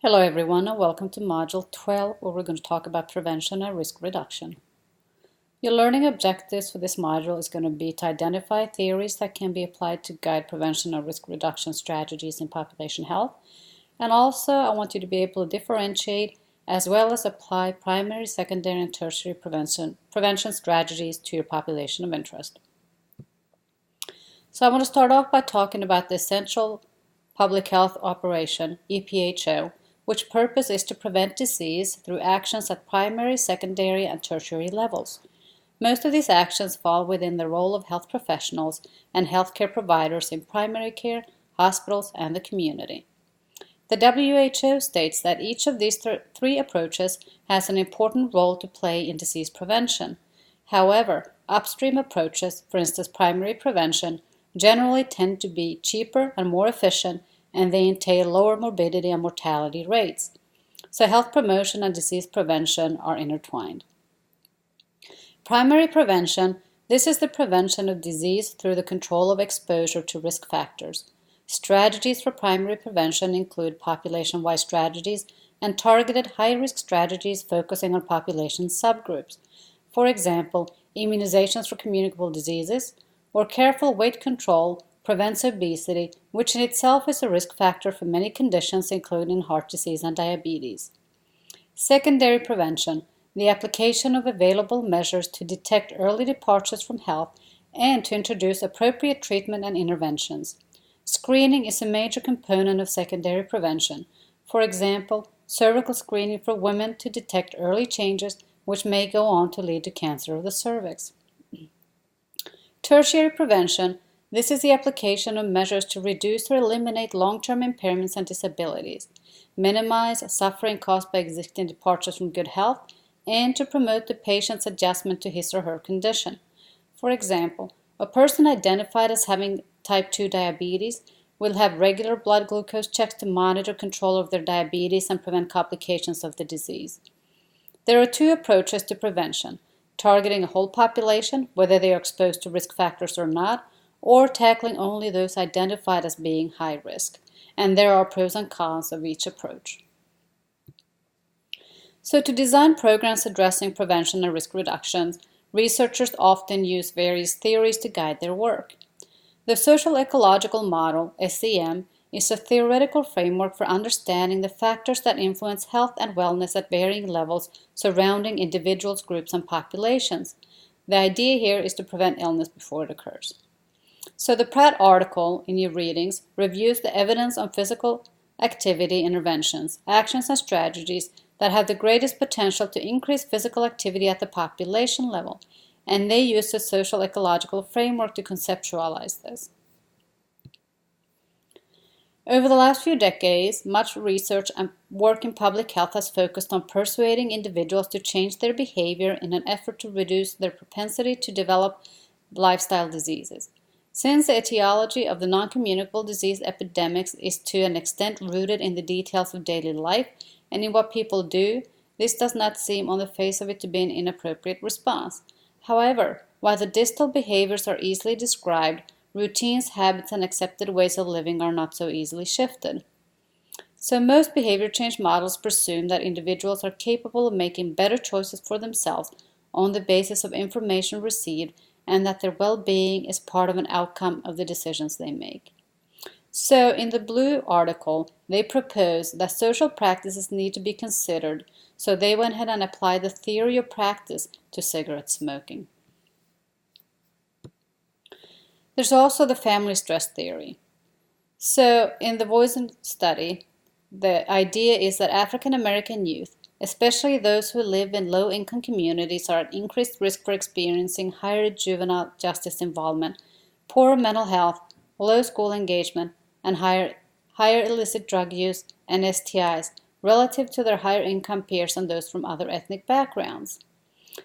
Hello everyone and welcome to Module 12 where we're going to talk about prevention and risk reduction. Your learning objectives for this module is going to be to identify theories that can be applied to guide prevention and risk reduction strategies in population health. And also I want you to be able to differentiate as well as apply primary, secondary, and tertiary prevention strategies to your population of interest. So I want to start off by talking about the essential public health operation, EPHO, which purpose is to prevent disease through actions at primary, secondary, and tertiary levels. Most of these actions fall within the role of health professionals and healthcare providers in primary care, hospitals, and the community. The WHO states that each of these three approaches has an important role to play in disease prevention. However, upstream approaches, for instance primary prevention, generally tend to be cheaper and more efficient, and they entail lower morbidity and mortality rates. So health promotion and disease prevention are intertwined. Primary prevention, this is the prevention of disease through the control of exposure to risk factors. Strategies for primary prevention include population-wide strategies and targeted high-risk strategies focusing on population subgroups. For example, immunizations for communicable diseases or careful weight control prevents obesity, which in itself is a risk factor for many conditions including heart disease and diabetes. Secondary prevention, the application of available measures to detect early departures from health and to introduce appropriate treatment and interventions. Screening is a major component of secondary prevention. For example, cervical screening for women to detect early changes which may go on to lead to cancer of the cervix. Tertiary prevention, this is the application of measures to reduce or eliminate long-term impairments and disabilities, minimize suffering caused by existing departures from good health, and to promote the patient's adjustment to his or her condition. For example, a person identified as having type 2 diabetes will have regular blood glucose checks to monitor control of their diabetes and prevent complications of the disease. There are two approaches to prevention: targeting a whole population, whether they are exposed to risk factors or not, or tackling only those identified as being high risk. And there are pros and cons of each approach. So to design programs addressing prevention and risk reductions, researchers often use various theories to guide their work. The social ecological model, SEM, is a theoretical framework for understanding the factors that influence health and wellness at varying levels surrounding individuals, groups, and populations. The idea here is to prevent illness before it occurs. So the Pratt article in your readings reviews the evidence on physical activity interventions, actions, and strategies that have the greatest potential to increase physical activity at the population level, and they use the social ecological framework to conceptualize this. Over the last few decades, much research and work in public health has focused on persuading individuals to change their behavior in an effort to reduce their propensity to develop lifestyle diseases. Since the etiology of the non-communicable disease epidemics is to an extent rooted in the details of daily life and in what people do, this does not seem on the face of it to be an inappropriate response. However, while the distal behaviors are easily described, routines, habits, and accepted ways of living are not so easily shifted. So most behavior change models presume that individuals are capable of making better choices for themselves on the basis of information received and that their well-being is part of an outcome of the decisions they make. So in the blue article, they propose that social practices need to be considered, so they went ahead and applied the theory of practice to cigarette smoking. There's also the family stress theory. So in the Voisin study, the idea is that African American youth, especially those who live in low-income communities, are at increased risk for experiencing higher juvenile justice involvement, poor mental health, low school engagement, and higher illicit drug use and STIs relative to their higher income peers and those from other ethnic backgrounds.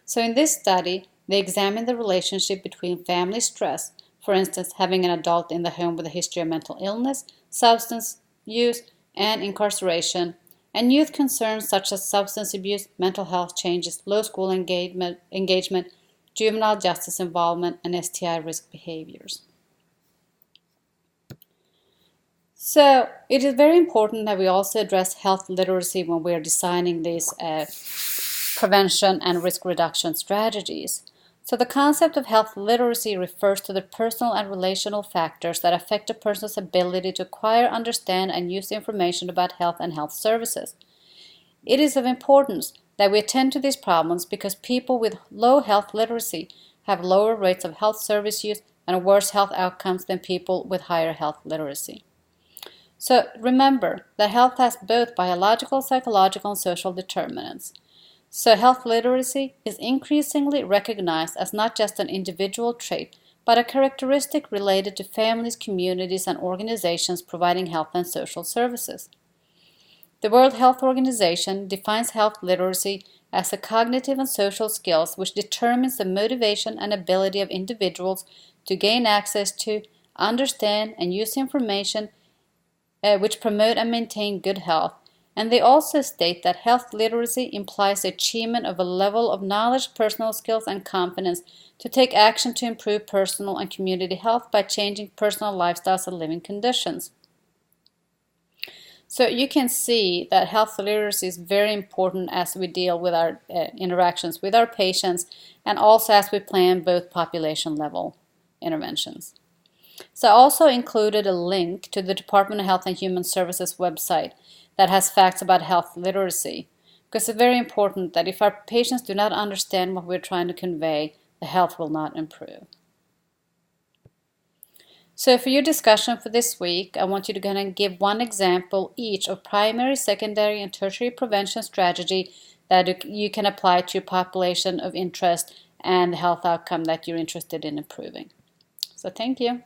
So in this study, they examined the relationship between family stress, for instance, having an adult in the home with a history of mental illness, substance use, and incarceration, and youth concerns such as substance abuse, mental health changes, low school engagement, juvenile justice involvement, and STI risk behaviors. So it is very important that we also address health literacy when we are designing these prevention and risk reduction strategies. So the concept of health literacy refers to the personal and relational factors that affect a person's ability to acquire, understand, and use information about health and health services. It is of importance that we attend to these problems because people with low health literacy have lower rates of health service use and worse health outcomes than people with higher health literacy. So remember that health has both biological, psychological, and social determinants. So health literacy is increasingly recognized as not just an individual trait, but a characteristic related to families, communities, and organizations providing health and social services. The World Health Organization defines health literacy as the cognitive and social skills which determines the motivation and ability of individuals to gain access to, understand, and use information which promote and maintain good health. And they also state that health literacy implies the achievement of a level of knowledge, personal skills, and competence to take action to improve personal and community health by changing personal lifestyles and living conditions. So you can see that health literacy is very important as we deal with our interactions with our patients and also as we plan both population level interventions. So I also included a link to the Department of Health and Human Services website that has facts about health literacy, because it's very important that if our patients do not understand what we're trying to convey, the health will not improve. So for your discussion for this week, I want you to kind of give one example each of primary, secondary, and tertiary prevention strategy that you can apply to your population of interest and the health outcome that you're interested in improving. So thank you.